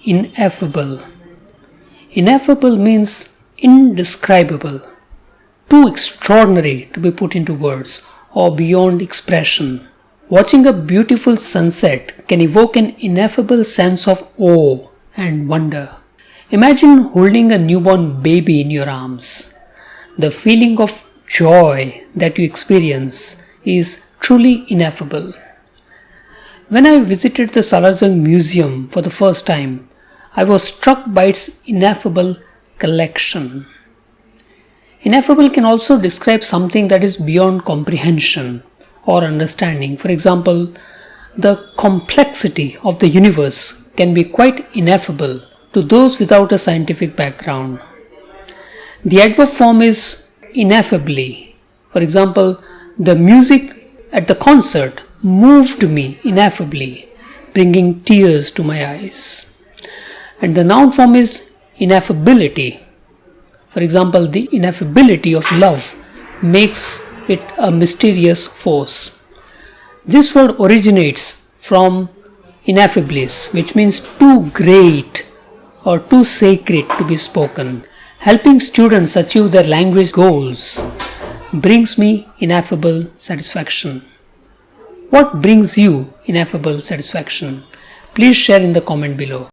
ineffable. Ineffable means indescribable, too extraordinary to be put into words or beyond expression. Watching a beautiful sunset can evoke an ineffable sense of awe and wonder. Imagine holding a newborn baby in your arms. The feeling of joy that you experience is truly ineffable. When I visited the Salarjung Museum for the first time, I was struck by its ineffable collection. Ineffable can also describe something that is beyond comprehension or understanding. For example, the complexity of the universe can be quite ineffable to those without a scientific background. The adverb form is ineffably. For example, the music at the concert moved me ineffably, bringing tears to my eyes. And the noun form is ineffability. For example, the ineffability of love makes it a mysterious force. This word originates from ineffabilis, which means too great or too sacred to be spoken. Helping students achieve their language goals brings me ineffable satisfaction. What brings you ineffable satisfaction? Please share in the comment below.